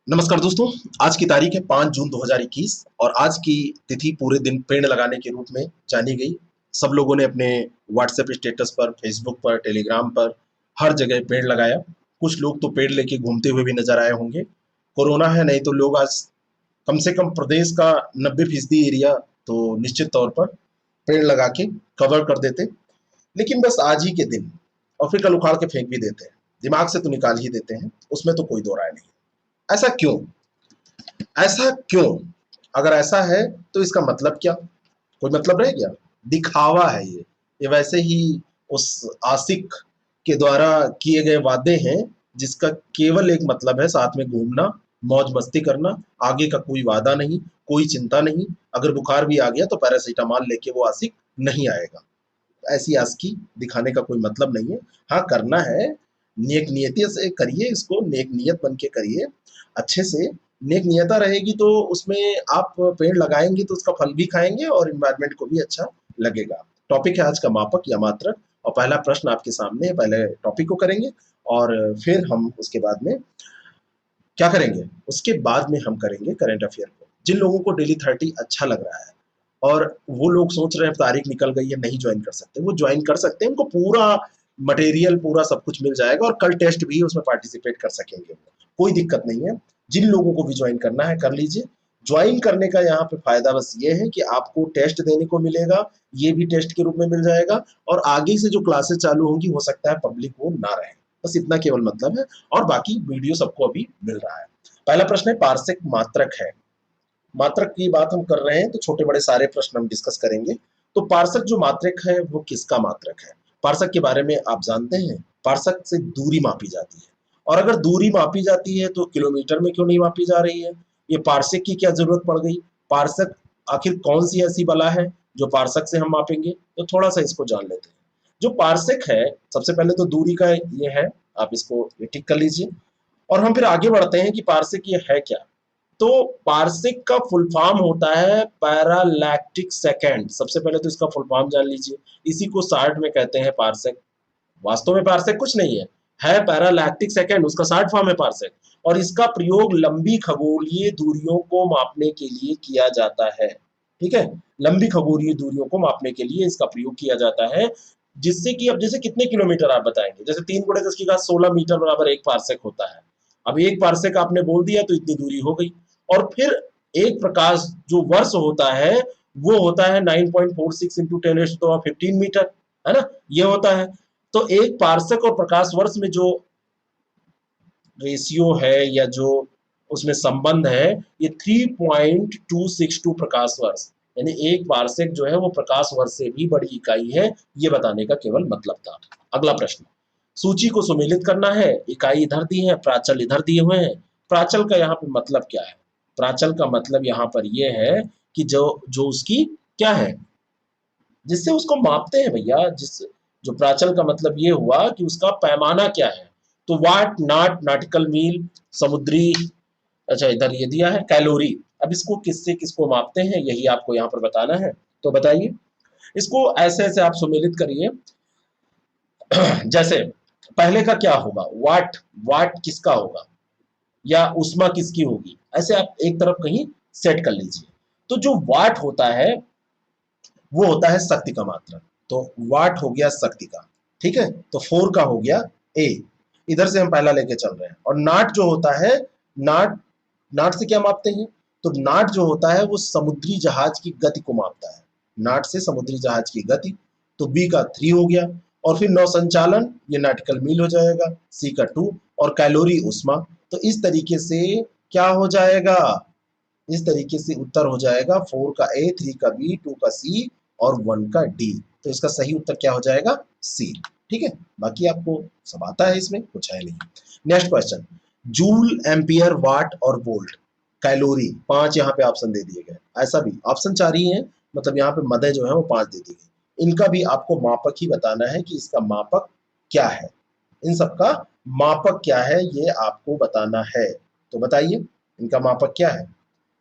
नमस्कार दोस्तों। आज की तारीख है 5 जून 2021 और आज की तिथि पूरे दिन पेड़ लगाने के रूप में जानी गई। सब लोगों ने अपने व्हाट्सएप स्टेटस पर, फेसबुक पर, टेलीग्राम पर हर जगह पेड़ लगाया। कुछ लोग तो पेड़ लेके घूमते हुए भी नजर आए होंगे। कोरोना है, नहीं तो लोग आज कम से कम प्रदेश का 90% एरिया तो निश्चित तौर पर पेड़ लगा के कवर कर देते। लेकिन बस आज ही के दिन और फिर कल उखाड़ के फेंक भी देते हैं। दिमाग से तो निकाल ही देते हैं, उसमें तो कोई दो राय नहीं। ऐसा क्यों? ऐसा क्यों? अगर ऐसा है तो इसका मतलब क्या? कोई मतलब रह गया? दिखावा है ये वैसे ही उस आशिक के द्वारा किए गए वादे हैं जिसका केवल एक मतलब है, साथ में घूमना, मौज मस्ती करना। आगे का कोई वादा नहीं, कोई चिंता नहीं। अगर बुखार भी आ गया तो पैरासीटामॉल लेके वो आशिक नहीं आएगा। ऐसी आशिकी दिखाने का कोई मतलब नहीं है। हाँ, करना है, नेक नियति से करिए, इसको नेक नियत बन के करिए अच्छे से। नेक नियता रहेगी तो उसमें आप पेड़ लगाएंगे तो उसका फल भी खाएंगे और इन्वायरमेंट को भी अच्छा लगेगा। टॉपिक है आज का मापक या मात्रक, और पहला प्रश्न आपके सामने है। पहले टॉपिक को करेंगे और फिर हम उसके बाद में क्या करेंगे, उसके बाद में हम करेंगे करंट अफेयर को। जिन लोगों को डेली 30 अच्छा लग रहा है और वो लोग सोच रहे हैं तारीख निकल गई है नहीं ज्वाइन कर सकते, वो ज्वाइन कर सकते हैं। उनको पूरा मटेरियल, पूरा सब कुछ मिल जाएगा और कल टेस्ट भी उसमें पार्टिसिपेट कर सकेंगे। कोई दिक्कत नहीं है। जिन लोगों को भी ज्वाइन करना है कर लीजिए। ज्वाइन करने का यहाँ पे फायदा बस ये है कि आपको टेस्ट देने को मिलेगा, ये भी टेस्ट के रूप में मिल जाएगा। और आगे से जो क्लासेस चालू होंगी हो सकता है पब्लिक वो ना रहे, बस इतना केवल मतलब है। और बाकी वीडियो सबको अभी मिल रहा है। पहला प्रश्न है, पार्सेक मात्रक है। मात्रक की बात हम कर रहे हैं तो छोटे बड़े सारे प्रश्न हम डिस्कस करेंगे। तो पार्सक जो मात्रक है वो किसका मात्रक है? पार्सक के बारे में आप जानते हैं? पार्सक से दूरी मापी जाती है। और अगर दूरी मापी जाती है तो किलोमीटर में क्यों नहीं मापी जा रही है? ये पार्सक की क्या जरूरत पड़ गई? पार्सक आखिर कौन सी ऐसी बला है जो पार्सक से हम मापेंगे? तो थोड़ा सा इसको जान लेते हैं। जो पार्सक है, सबसे पहले तो दूरी का ये है, आप इसको टिक कर लीजिए। और हम फिर आगे बढ़ते हैं कि पार्सक ये है क्या। तो पार्सेक का फुल फॉर्म होता है पैरालैक्टिक सेकेंड। सबसे पहले तो इसका फुल फॉर्म जान लीजिए। इसी को शार्ट में कहते हैं पार्सेक। वास्तव में पार्सेक कुछ नहीं है पैरालैक्टिक सेकेंड, उसका शार्ट फॉर्म है पार्सेक। और इसका प्रयोग लंबी खगोलीय दूरियों को मापने के लिए किया जाता है। ठीक है, लंबी खगोलीय दूरियों को मापने के लिए इसका प्रयोग किया जाता है। जिससे कि अब जैसे कितने किलोमीटर आप बताएंगे, जैसे 3 × 10 की घात 16 मीटर बराबर एक पार्सेक होता है। अब एक पार्सेक आपने बोल दिया तो इतनी दूरी हो गई। और फिर एक प्रकाश जो वर्ष होता है वो होता है 9.46 इंटू 10⁻15 मीटर, है ना, ये होता है। तो एक पार्सक और प्रकाश वर्ष में जो रेशियो है या जो उसमें संबंध है, ये 3.262 प्रकाश वर्ष, यानी एक पार्सेक जो है वो प्रकाश वर्ष से भी बड़ी इकाई है। ये बताने का केवल मतलब था। अगला प्रश्न, सूची को सुमेलित करना है। इकाई इधर दी है, प्राचल इधर दिए हुए हैं। प्राचल का यहाँ पे मतलब क्या है? प्राचल का मतलब यहाँ पर ये है कि जो जो उसकी क्या है, जिससे उसको मापते हैं भैया। जिस जो प्राचल का मतलब ये हुआ कि उसका पैमाना क्या है। तो वाट, नाट, नाटिकल मील, समुद्री, अच्छा इधर ये दिया है कैलोरी। अब इसको किससे किसको मापते हैं यही आपको यहाँ पर बताना है। तो बताइए, इसको ऐसे ऐसे आप सुमेलित करिए। जैसे पहले का क्या होगा, वाट। वाट किसका होगा या उष्मा किसकी होगी, ऐसे आप एक तरफ कहीं सेट कर लीजिए। तो जो वाट होता है वो होता है शक्ति का मात्रक। तो वाट हो गया शक्ति का, ठीक है। तो 4 का हो गया ए, इधर से हम पहला लेके चल रहे हैं। और नाट जो होता है, नाट, नाट से क्या मापते हैं? तो नाट जो होता है वो समुद्री जहाज की गति को मापता है। नाट से समुद्री जहाज की गति। तो बी का 3 हो गया। और फिर नौ संचालन, ये नाटिकल मील हो जाएगा। सी का 2। और कैलोरी उष्मा। तो इस तरीके से क्या हो जाएगा, इस तरीके से उत्तर हो जाएगा 4 का ए, 3 का बी, 2 का सी और 1 का डी। तो इसका सही उत्तर क्या हो जाएगा, सी। ठीक है, बाकी आपको सब आता है, इसमें कुछ है नहीं। नेक्स्ट क्वेश्चन, जूल, एम्पियर, वाट और वोल्ट, कैलोरी, 5 यहाँ पे ऑप्शन दे दिए गए। ऐसा भी ऑप्शन 4 ही है, मतलब यहाँ पे मदे जो है वो 5 दे दी गई। इनका भी आपको मापक ही बताना है कि इसका मापक क्या है। इन सबका मापक क्या है ये आपको बताना है। तो बताइए इनका मापक क्या है।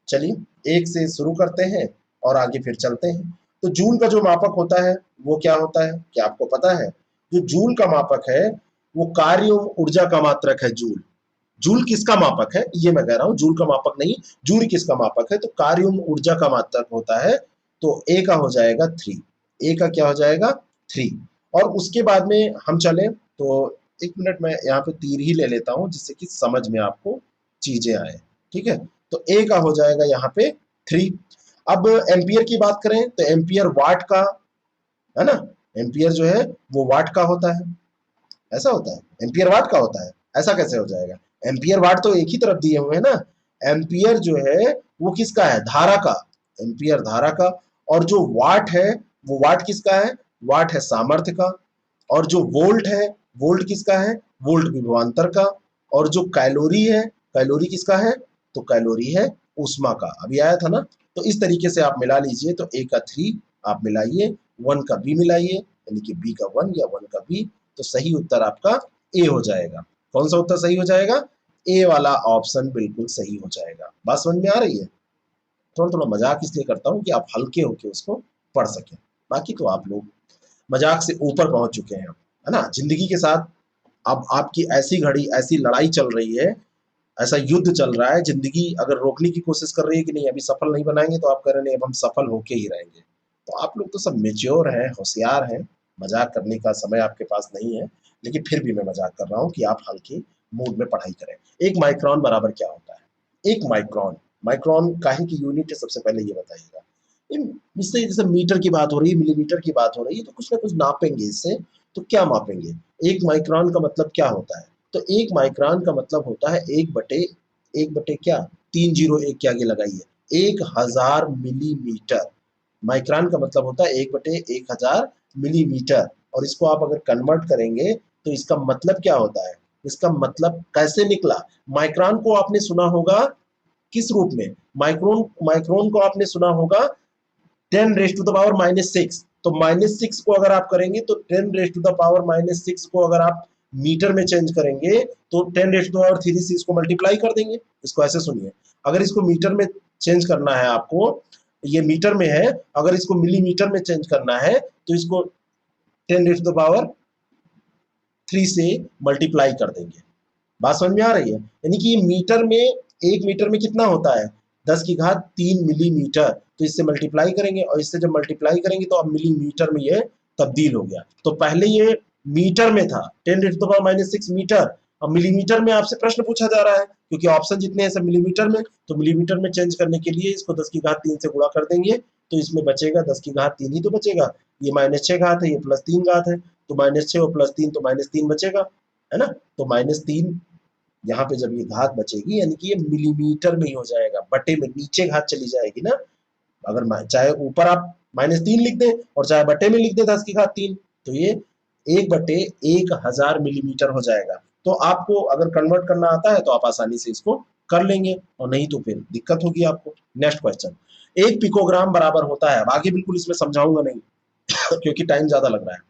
चलिए एक से शुरू करते हैं और आगे फिर चलते हैं। तो जूल का जो मापक होता है वो क्या होता है, क्या आपको पता है? जो जूल का मापक है वो कार्य ऊर्जा का मात्रक है, जूल। जूल किसका मापक है, ये मैं कह रहा हूं, जूल का मापक नहीं, जूल किसका मापक है, तो कार्य ऊर्जा का मात्रक होता है, तो ए का हो जाएगा 3, ए का क्या हो जाएगा 3। और उसके बाद में हम चले तो 1 मिनट मैं यहाँ पे तीर ही ले लेता हूँ जिससे कि समझ में आपको चीजें आए, ठीक है। तो ए का हो जाएगा यहाँ पे 3। अब एम्पियर की बात करें तो एम्पियर वाट का है ना, एम्पियर जो है वो वाट का होता है, ऐसा होता है, एम्पियर वाट का होता है, ऐसा कैसे हो जाएगा, एम्पियर वाट तो एक ही तरफ दिए हुए हैं ना, एम्पियर जो है वो किसका है, धारा का, एम्पियर धारा का, और जो वाट है वो वाट किसका है, वाट है सामर्थ्य का, और जो वोल्ट है, वोल्ट किसका है, वोल्ट विभवांतर का, और जो कैलोरी है, कैलोरी किसका है, तो कैलोरी है ऊष्मा का, अभी आया था ना। तो इस तरीके से आप मिला लीजिए, तो ए का 3 आप मिलाइए, 1 का बी मिलाइए, यानी कि बी का 1 या 1 का बी, तो सही उत्तर आपका ए हो जाएगा। कौन सा उत्तर सही हो जाएगा, ए वाला ऑप्शन बिल्कुल सही हो जाएगा। बात समझ में आ रही है, थोड़ा थोड़ा मजाक इसलिए करता हूँ कि आप हल्के होके उसको पढ़ सकें, बाकी तो आप लोग मजाक से ऊपर पहुंच चुके हैं, है ना, जिंदगी के साथ। अब आपकी ऐसी घड़ी, ऐसी लड़ाई चल रही है, ऐसा युद्ध चल रहा है, जिंदगी अगर रोकने की कोशिश कर रही है कि नहीं अभी सफल नहीं बनाएंगे, तो आप कह रहे नहीं अब हम सफल होके ही रहेंगे। तो आप लोग तो सब मेच्योर हैं, होशियार हैं, मजाक करने का समय आपके पास नहीं है, लेकिन फिर भी मैं मजाक कर रहा हूँ कि आप हल्के मूड में पढ़ाई करें। एक माइक्रोन बराबर क्या होता है, एक माइक्रोन, माइक्रोन काहे की यूनिट है, सबसे पहले ये बताइएगा। इससे जैसे मीटर की बात हो रही है, मिलीमीटर की बात हो रही है, तो कुछ ना कुछ नापेंगे इससे, तो क्या मापेंगे, एक माइक्रोन का मतलब क्या होता है, तो एक माइक्रोन का मतलब होता है एक बटे क्या, 301 के आगे लगाइए, 1000 मिलीमीटर। माइक्रोन का मतलब होता है 1/1000 मिलीमीटर, और इसको आप अगर कन्वर्ट करेंगे तो इसका मतलब क्या होता है, इसका मतलब कैसे निकला, माइक्रोन को आपने सुना होगा किस रूप में, माइक्रोन, माइक्रोन को आपने सुना होगा 10⁻⁻6, तो -6 को अगर आप करेंगे तो 10⁻⁻6 को अगर आप मीटर में चेंज करेंगे तो 10⁻³ से इसको मल्टीप्लाई कर देंगे। इसको ऐसे सुनिए, अगर इसको मीटर में चेंज करना है आपको, ये मीटर में है, अगर इसको मिलीमीटर में चेंज करना है तो इसको 10⁻³ से मल्टीप्लाई कर देंगे। बात समझ में आ रही है, यानी कि मीटर में, 1 मीटर में कितना होता है, 10⁻³ मिलीमीटर, तो इससे मल्टीप्लाई करेंगे, और इससे जब मल्टीप्लाई करेंगे तो अब मिलीमीटर में ये तब्दील हो गया। तो पहले ये मीटर में था 10⁻⁻6 मीटर, अब मिलीमीटर में आपसे प्रश्न पूछा जा रहा है, क्योंकि ऑप्शन जितने हैं सब मिलीमीटर में, तो मिलीमीटर में चेंज करने के लिए इसको 10⁻³ से गुणा कर देंगे, तो इसमें बचेगा 10⁻³ ही तो बचेगा, ये -6 घात है, ये +3 घात है, तो -6 और +3 तो -3 बचेगा, है ना, तो -3 यहाँ पे जब ये घात बचेगी, यानी कि ये मिलीमीटर में ही हो जाएगा, बटे में नीचे घात चली जाएगी ना, अगर चाहे ऊपर आप -3 लिख दें और चाहे बटे में लिख दें 10⁻³ तो ये 1/1000 मिलीमीटर हो जाएगा। तो आपको अगर कन्वर्ट करना आता है तो आप आसानी से इसको कर लेंगे, और नहीं तो फिर दिक्कत होगी आपको। नेक्स्ट क्वेश्चन, 1 पिकोग्राम बराबर होता है, अब आगे बिल्कुल इसमें समझाऊंगा नहीं क्योंकि टाइम ज्यादा लग रहा है।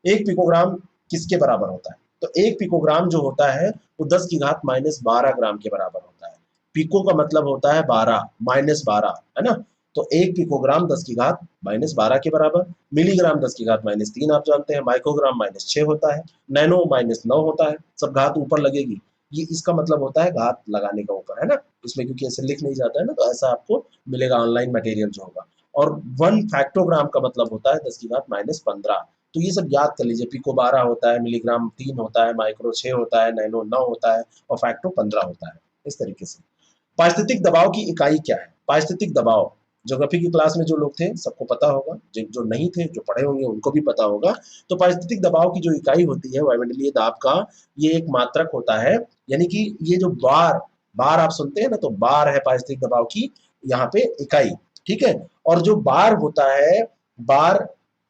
1 पिकोग्राम किसके बराबर होता है, तो 1 पिकोग्राम जो होता है वो 10⁻⁻12 ग्राम के बराबर होता है। पिको का मतलब होता है 12, -12, है ना, तो 1 पिकोग्राम 10⁻12 के बराबर, मिलीग्राम 10⁻³ आप जानते हैं, माइक्रोग्राम -6 होता है, नैनो -9 होता है, सब घात ऊपर लगेगी, ये इसका मतलब होता है घात लगाने का ऊपर, है ना, इसमें क्योंकि ऐसे लिख नहीं जाता है ना, तो ऐसा आपको मिलेगा ऑनलाइन मटेरियल जो होगा। और 1 फैक्टोग्राम का मतलब होता है 10⁻−15, तो ये सब याद कर लीजिए, पिको 12 होता है, मिलीग्राम 3 होता है, माइक्रो 6 होता है, नैनो 9 होता है, और फैक्टो 15 होता है, इस तरीके से। पारिस्थितिक दबाव की इकाई क्या है, पारिस्थितिक दबाव, ज्योग्राफी की क्लास में जो लोग थे सबको पता होगा, जो नहीं थे, जो पढ़े होंगे उनको भी पता होगा। तो पारिस्थितिक दबाव की जो इकाई होती है वायुमंडलीय दाब का, ये एक मात्रक होता है, यानी कि ये जो बार, बार आप सुनते हैं ना, तो बार है पारिस्थितिक दबाव की यहाँ पे इकाई, ठीक है। और जो बार होता है, बार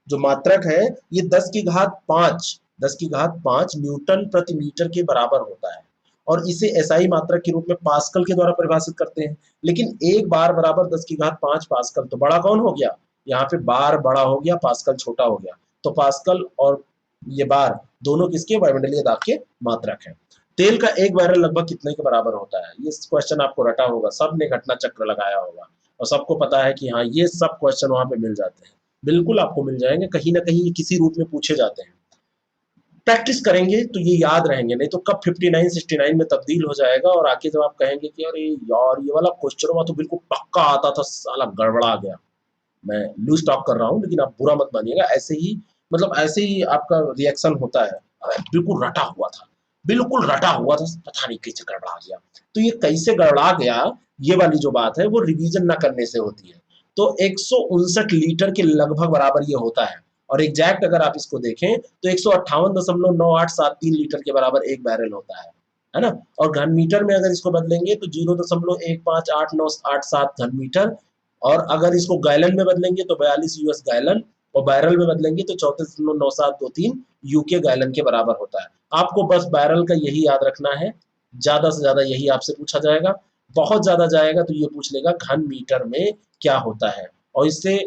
जो मात्रक है, ये 10⁵ न्यूटन प्रति मीटर के बराबर होता है, और इसे एसआई मात्रक के रूप में पास्कल के द्वारा परिभाषित करते हैं। लेकिन एक बार बराबर 10⁵ पास्कल, तो बड़ा कौन हो गया, यहाँ पे बार बड़ा हो गया, पास्कल छोटा हो गया, तो पास्कल और ये बार दोनों किसके, वायुमंडलीय दाब के मात्रक है। तेल का 1 बैरल लगभग कितने के बराबर होता है, ये क्वेश्चन आपको रटा होगा, सबने घटना चक्र लगाया होगा, और सबको पता है कि हाँ ये सब क्वेश्चन वहां पे मिल जाते हैं, बिल्कुल आपको मिल जाएंगे, कहीं ना कहीं किसी रूप में पूछे जाते हैं। प्रैक्टिस करेंगे तो ये याद रहेंगे, नहीं तो कब 59 69 में तब्दील हो जाएगा और आके जब आप कहेंगे कि अरे यार ये वाला क्वेश्चन तो बिल्कुल पक्का आता था, साला गड़बड़ा गया। मैं लूज टॉक कर रहा हूँ लेकिन आप बुरा मत मानिएगा, ऐसे ही मतलब ऐसे ही आपका रिएक्शन होता है। अरे बिल्कुल रटा हुआ था, बिल्कुल रटा हुआ था, पता नहीं कैसे गड़बड़ा गया। तो ये कैसे गड़बड़ा गया, ये वाली जो बात है वो रिवीजन ना करने से होती है। तो 159 लीटर के लगभग बराबर ये होता है, और एग्जैक्ट अगर आप इसको देखें तो 158.9873 लीटर के बराबर एक बैरल होता है ना। और घन मीटर में अगर इसको बदलेंगे तो 0.158987 घन मीटर, और अगर इसको गैलन में बदलेंगे तो 42 यूएस गैलन, और बैरल में बदलेंगे तो 34.9723 यूके गैलन के बराबर होता है। आपको बस बैरल का यही याद रखना है, ज्यादा से ज्यादा यही आपसे पूछा जाएगा। बहुत ज्यादा जाएगा तो ये पूछ लेगा घन मीटर में क्या होता है, और इससे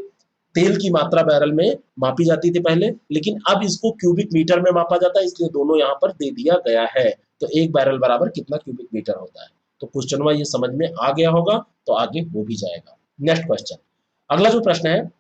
तेल की मात्रा बैरल में मापी जाती थी पहले, लेकिन अब इसको क्यूबिक मीटर में मापा जाता है, इसलिए दोनों यहाँ पर दे दिया गया है। तो एक बैरल बराबर कितना क्यूबिक मीटर होता है। तो क्वेश्चन ये समझ में आ गया होगा, तो आगे हो भी जाएगा। नेक्स्ट क्वेश्चन, अगला जो प्रश्न है,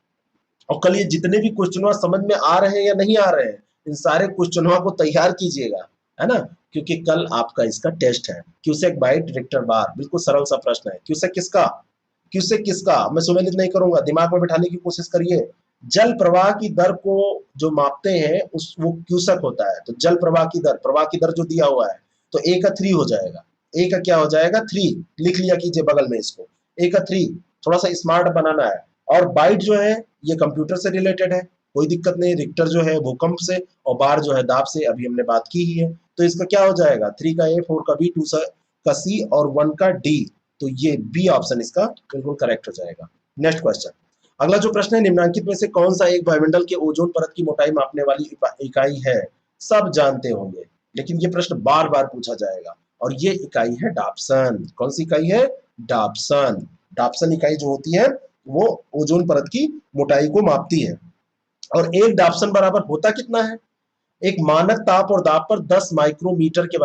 और कल ये जितने भी क्वेश्चन समझ में आ रहे हैं या नहीं आ रहे हैं, इन सारे क्वेश्चनों को तैयार कीजिएगा, है ना, क्योंकि कल आपका इसका टेस्ट है। क्यूसेक बाई रिक्टर बार, बिल्कुल सरल सा प्रश्न है। क्यूसेक किसका, क्यूसेक किसका, मैं सुमेलित नहीं करूंगा, दिमाग में बिठाने की कोशिश करिए। जल प्रवाह की दर को जो मापते हैं उस वो क्यूसेक होता है। तो जल प्रवाह की दर जो दिया हुआ है, तो ए का 3 हो जाएगा। ए का क्या हो जाएगा, 3 लिख लिया कीजिए बगल में इसको, ए का 3, थोड़ा सा स्मार्ट बनाना है। और बाइट जो है ये कंप्यूटर से रिलेटेड है, कोई दिक्कत नहीं। रिक्टर जो है भूकंप से, और बार जो है दाब से, अभी हमने बात की ही है। तो इसका क्या हो जाएगा, 3 का ए, 4 का बी, 2 का सी और 1 का डी। तो ये बी ऑप्शन इसका बिल्कुल करेक्ट हो जाएगा। नेक्स्ट क्वेश्चन, अगला जो प्रश्न है, निम्नलिखित में से कौन सा एक वायुमंडल के ओजोन परत की मोटाई मापने वाली इकाई है। सब जानते होंगे, लेकिन ये प्रश्न बार बार पूछा जाएगा, और ये इकाई है डाप्सन। कौन सी इकाई है, डाप्सन। डाप्सन इकाई जो होती है वो ओजोन परत की मोटाई को मापती है। और एक डाप्सन बराबर होता कितना है, एक मानक ताप और दाब पर 10 माइक्रोमीटर के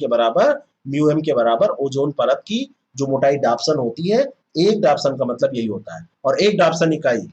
बराबर म्यू एम के बराबर ओजोन परत की जो मोटाई डाप्सन होती है, एक डाप्सन का मतलब यही होता है। और एक डाप्सन इकाई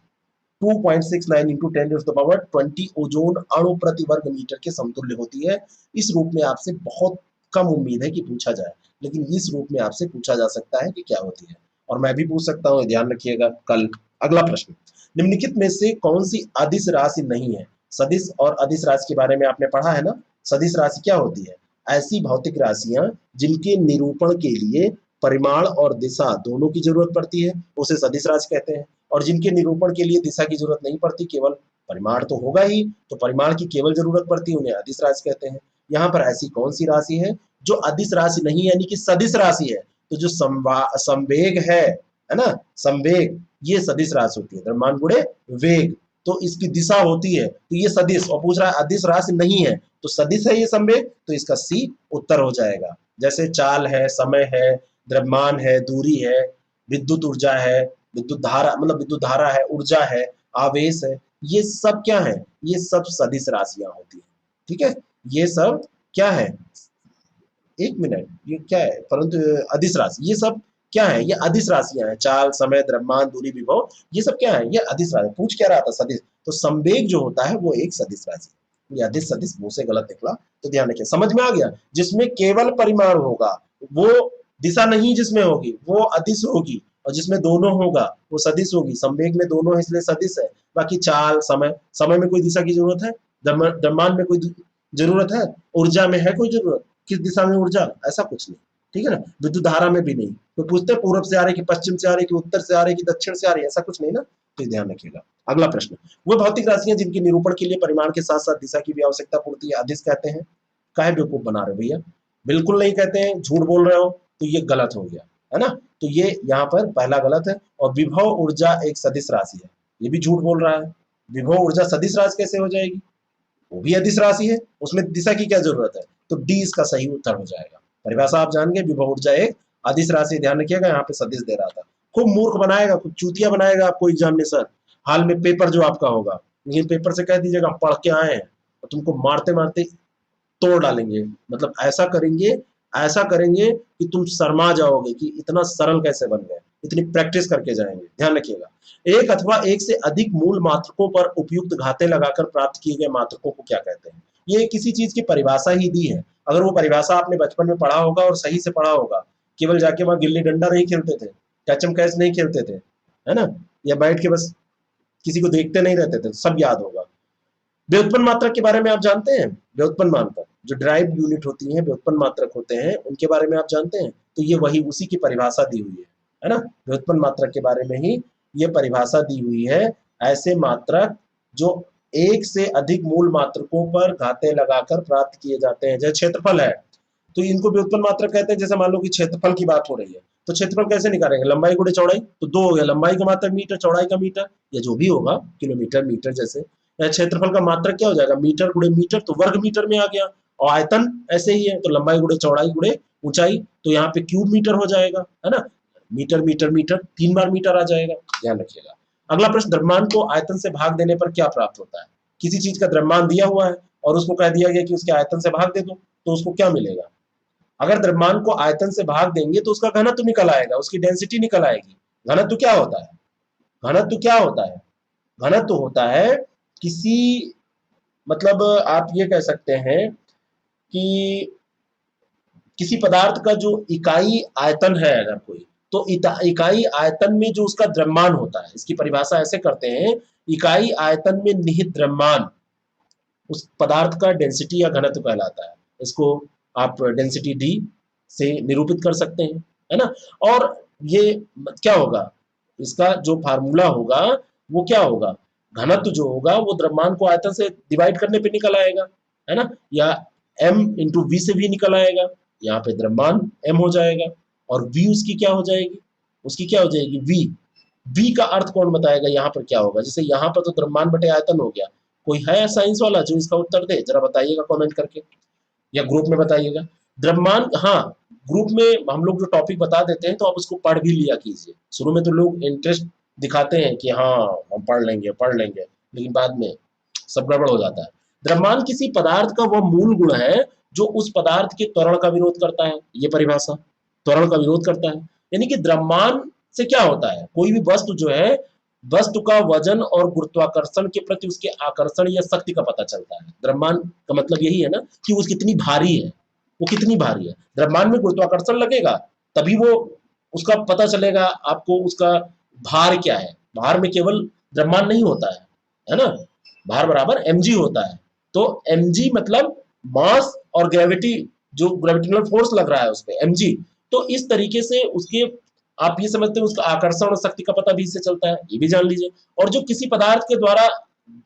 2.69 इंटू 10⁻20 ओजोन अणु प्रति वर्ग मीटर के समतुल्य होती है। इस रूप में आपसे बहुत कम उम्मीद है कि पूछा जाए, लेकिन इस रूप में आपसे पूछा जा सकता है कि क्या होती है, और मैं भी पूछ सकता हूँ, ध्यान रखिएगा कल। अगला प्रश्न, निम्नलिखित में से कौन सी अदिश राशि नहीं है। सदिश और अदिश राशि के बारे में आपने पढ़ा है ना। सदिश राशि क्या होती है, ऐसी भौतिक राशियां जिनके निरूपण के लिए परिमाण और दिशा दोनों की जरूरत पड़ती है, उसे सदिश राशि कहते हैं। और जिनके निरूपण के लिए दिशा की जरूरत नहीं पड़ती, केवल परिमाण तो होगा ही, तो परिमाण की केवल जरूरत पड़ती है, उन्हें अदिश राशि कहते हैं। यहाँ पर ऐसी कौन सी राशि है जो अदिश राशि नहीं यानी कि सदिश राशि है। तो जो संवेग है ना, संवेग, ये सदिश राशि होती है, द्रव्यमान गुणे वेग। तो इसकी दिशा होती है, तो ये सदिश, और पूछ रहा है अदिश राशि नहीं है, तो सदिश है ये संवेग, तो इसका सी उत्तर हो जाएगा। जैसे चाल है, समय है, द्रव्यमान है, दूरी है, विद्युत ऊर्जा है, विद्युत धारा मतलब विद्युत धारा है, ऊर्जा है, आवेश है, ये सब क्या है, ये सब सदिश राशियां होती है। ठीक है, ये सब क्या है, एक मिनट, ये क्या है, परंतु अदिश राशि, ये सब क्या है, ये अदिश राशियां हैं। चाल, समय, द्रव्यमान, दूरी, विभव, ये सब क्या है, ये अदिश राशि। पूछ क्या रहा था, सदिश। तो संवेग जो होता है वो एक सदिश राशि है। ये अदिश सदिश मुंह से गलत निकला, तो ध्यान रखिए, समझ में आ गया। जिसमें केवल परिमाण होगा वो दिशा नहीं, जिसमें होगी वो अदिश होगी, और जिसमें दोनों होगा वो सदिश होगी। संवेग में दोनों है इसलिए सदिश है। बाकी चाल, समय में कोई दिशा की जरूरत है, द्रव्यमान में कोई जरूरत है, ऊर्जा में है कोई जरूरत, किस दिशा में ऊर्जा, ऐसा कुछ नहीं। ठीक है ना, विद्युत धारा में भी नहीं। तो पूछते पूर्व से आ रही कि पश्चिम से आ रही कि उत्तर से आ रही कि दक्षिण से आ रही, ऐसा कुछ नहीं ना, तो ध्यान रखिएगा। अगला प्रश्न, वो भौतिक राशियां जिनके निरूपण के लिए परिमाण के साथ साथ दिशा की भी आवश्यकता पड़ती है, अदिश कहते हैं। काहे बेवकूफ बना रहे हो भैया, बिल्कुल नहीं कहते हैं, झूठ बोल रहे हो, तो ये गलत हो गया, है ना। तो ये यहाँ पर पहला गलत है। और विभव ऊर्जा एक सदिश राशि है, ये भी झूठ बोल रहा है। विभव ऊर्जा सदिश राशि कैसे हो जाएगी, वो भी अदिश राशि है, उसमें दिशा की क्या जरूरत है। तो डी इसका सही उत्तर हो जाएगा। परिभाषा आप जान गए, विभव ऊर्जा एक अदिश राशि। ध्यान रखिएगा, यहाँ पे सदिश दे रहा था। खूब मूर्ख बनाएगा, खूब चूतिया बनाएगा आपको एग्जाम में सर, हाल में पेपर जो आपका होगा। लेकिन पेपर से कह दीजिएगा पढ़ के आए हैं, और तुमको मारते मारते तोड़ डालेंगे। मतलब ऐसा करेंगे कि तुम शर्मा जाओगे कि इतना सरल कैसे बन गए, इतनी प्रैक्टिस करके जाएंगे। ध्यान रखिएगा, एक अथवा एक से अधिक मूल मात्रकों पर उपयुक्त घाते लगाकर प्राप्त किए गए मात्रकों को क्या कहते हैं। ये किसी चीज की परिभाषा ही दी है। अगर वो परिभाषा आपने बचपन में पढ़ा होगा और सही से पढ़ा होगा, केवल जाके वहां गिल्ली डंडा नहीं खेलते थे, कैचम कैच नहीं खेलते थे, है ना, या बैठ के बस किसी को देखते नहीं रहते थे, सब याद होगा। व्युत्पन्न मात्रक के बारे में आप जानते हैं? व्युत्पन्न मात्रक जो ड्राइव यूनिट होती हैं, व्युत्पन्न मात्रक होते हैं, उनके बारे में आप जानते हैं? तो ये वही उसी की परिभाषा दी हुई है ना। व्युत्पन्न मात्रक के बारे में ही ये परिभाषा दी हुई है। ऐसे मात्रक जो एक से अधिक मूल मात्रकों पर घातें लगाकर प्राप्त किए जाते हैं, जैसे क्षेत्रफल है तो इनको व्युत्पन्न मात्रक कहते हैं। जैसे मान लो कि क्षेत्रफल की बात हो रही है, तो क्षेत्रफल कैसे निकालेंगे? लंबाई गुणे चौड़ाई, तो दो हो गया, लंबाई का मात्रक मीटर, चौड़ाई का मीटर, या जो भी होगा, किलोमीटर मीटर जैसे। क्षेत्रफल का मात्रक क्या हो जाएगा? मीटर गुणे मीटर, तो वर्ग मीटर में आ गया। और आयतन ऐसे ही है, तो लंबाई गुणे चौड़ाई गुणे ऊंचाई, तो यहाँ पे क्यूब मीटर हो जाएगा, है ना। मीटर मीटर मीटर, 3 बार मीटर आ जाएगा, ध्यान रखिएगा। अगला प्रश्न, द्रव्यमान को आयतन से भाग देने पर क्या प्राप्त होता है? किसी चीज का द्रव्यमान दिया हुआ है और उसको कह दिया गया कि उसके आयतन से भाग दे दो, तो उसको क्या मिलेगा? अगर द्रव्यमान को आयतन से भाग देंगे तो उसका घनत्व निकल आएगा, उसकी डेंसिटी निकल आएगी। घनत्व क्या होता है? घनत्व क्या होता है? घनत्व होता है किसी, मतलब आप ये कह सकते हैं कि किसी पदार्थ का जो इकाई आयतन है अगर कोई, तो इकाई आयतन में जो उसका द्रव्यमान होता है, इसकी परिभाषा ऐसे करते हैं, इकाई आयतन में निहित द्रव्यमान उस पदार्थ का डेंसिटी या घनत्व कहलाता है। इसको आप डेंसिटी डी से निरूपित कर सकते हैं, है ना। और ये क्या होगा, इसका जो फार्मूला होगा वो क्या होगा? घनत्व जो होगा वो द्रव्यमान को आयतन से डिवाइड करने पे निकल आएगा, है ना, या m इंटू वी से भी निकल आएगा। यहाँ पे द्रव्यमान m हो जाएगा और v उसकी क्या हो जाएगी? उसकी क्या हो जाएगी? v का अर्थ कौन बताएगा यहाँ पर क्या होगा? जैसे यहाँ पर तो द्रव्यमान बटे आयतन हो गया। कोई है साइंस वाला जो इसका उत्तर दे? जरा बताइएगा कमेंट करके या ग्रुप में बताइएगा। द्रव्यमान, हाँ, ग्रुप में हम लोग जो टॉपिक बता देते हैं तो आप उसको पढ़ भी लिया कीजिए। शुरू में तो लोग इंटरेस्ट दिखाते हैं कि हाँ हम पढ़ लेंगे, लेकिन बाद में सब गड़बड़ हो जाता है। द्रव्यमान किसी पदार्थ का वह मूल गुण है जो उस पदार्थ के त्वरण का विरोध करता है। ये परिभाषा, त्वरण का विरोध करता है, यानी कि द्रव्यमान से क्या होता है? कोई भी वस्तु जो है, वस्तु का वजन और गुरुत्वाकर्षण के प्रति उसके आकर्षण या शक्ति का पता चलता है। द्रव्यमान का मतलब यही है ना कि वो कितनी भारी है, वो कितनी भारी है। द्रव्यमान में गुरुत्वाकर्षण लगेगा तभी वो उसका पता चलेगा आपको, उसका भार क्या है। भार में केवल द्रव्यमान नहीं होता है ना, भार बराबर mg होता है। तो mg मतलब मास और ग्रेविटी, जो ग्रेविटेशनल फोर्स लग रहा है उसमें mg। तो इस तरीके से उसके आप ये समझते हैं उसका आकर्षण और शक्ति का पता भी इससे चलता है, ये भी जान लीजिए। और जो किसी पदार्थ के द्वारा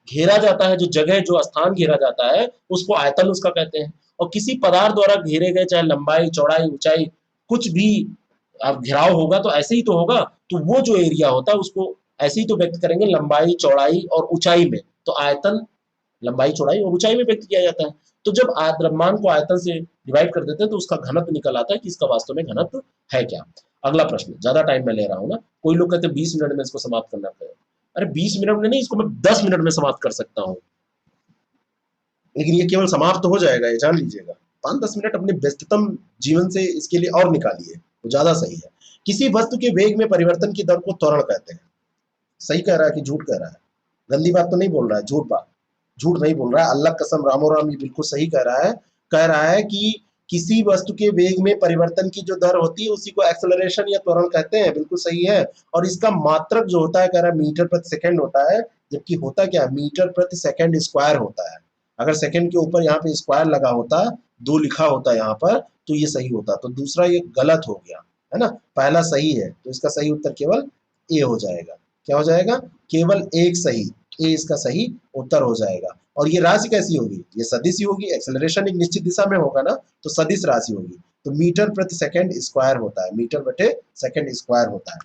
घेरा जाता है, जो जगह जो स्थान घेरा जाता है उसको आयतन उसका कहते हैं। और किसी पदार्थ द्वारा घेरे गए, चाहे लंबाई चौड़ाई ऊंचाई कुछ भी आप घेराव होगा तो ऐसे ही तो होगा, तो वो जो एरिया होता है उसको ऐसे ही तो व्यक्त करेंगे, लंबाई चौड़ाई और ऊंचाई में। तो आयतन लंबाई चौड़ाई और ऊंचाई में व्यक्त किया जाता है। तो जब द्रव्यमान को आयतन से डिवाइड कर देते हैं तो उसका घनत्व निकल आता है कि इसका वास्तव में घनत्व है क्या। अगला प्रश्न, ज्यादा टाइम मैं ले रहा हूँ ना, कोई लोग कहते हैं 20 मिनट में इसको समाप्त करना पड़ेगा। अरे 20 मिनट में नहीं, इसको मैं 10 मिनट में समाप्त कर सकता हूँ, लेकिन ये केवल समाप्त हो जाएगा, ये जान लीजिएगा। 5-10 मिनट अपने व्यस्ततम जीवन से इसके लिए और निकालिए तो ज्यादा सही है। किसी वस्तु के वेग में परिवर्तन की दर को त्वरण कहते हैं। सही कह रहा है कि झूठ कह रहा है? गंदी बात तो नहीं बोल रहा है, झूठ बात, झूठ नहीं बोल रहा है, अल्लाह कसम रामो राम, ये बिल्कुल सही कह रहा है। कह रहा है कि किसी वस्तु के वेग में परिवर्तन की जो दर होती है उसी को एक्सेलरेशन या त्वरण कहते हैं, बिल्कुल सही है। और इसका मात्रक जो होता है, कह रहा है मीटर प्रति सेकंड होता है, जबकि होता क्या है, मीटर प्रति सेकंड स्क्वायर होता है। अगर सेकंड के ऊपर यहाँ पे स्क्वायर लगा होता, 2 लिखा होता यहाँ पर, तो ये सही होता। तो दूसरा ये गलत हो गया, है ना, पहला सही है, तो इसका सही उत्तर केवल ए हो जाएगा। क्या हो जाएगा? केवल एक सही, ए इसका सही उत्तर हो जाएगा। और ये राशि कैसी होगी? ये सदिश ही होगी, एक्सेलरेशन एक निश्चित दिशा में होगा ना, तो सदिश राशि होगी। तो मीटर प्रति सेकंड स्क्वायर होता है, मीटर बटे सेकंड स्क्वायर होता है।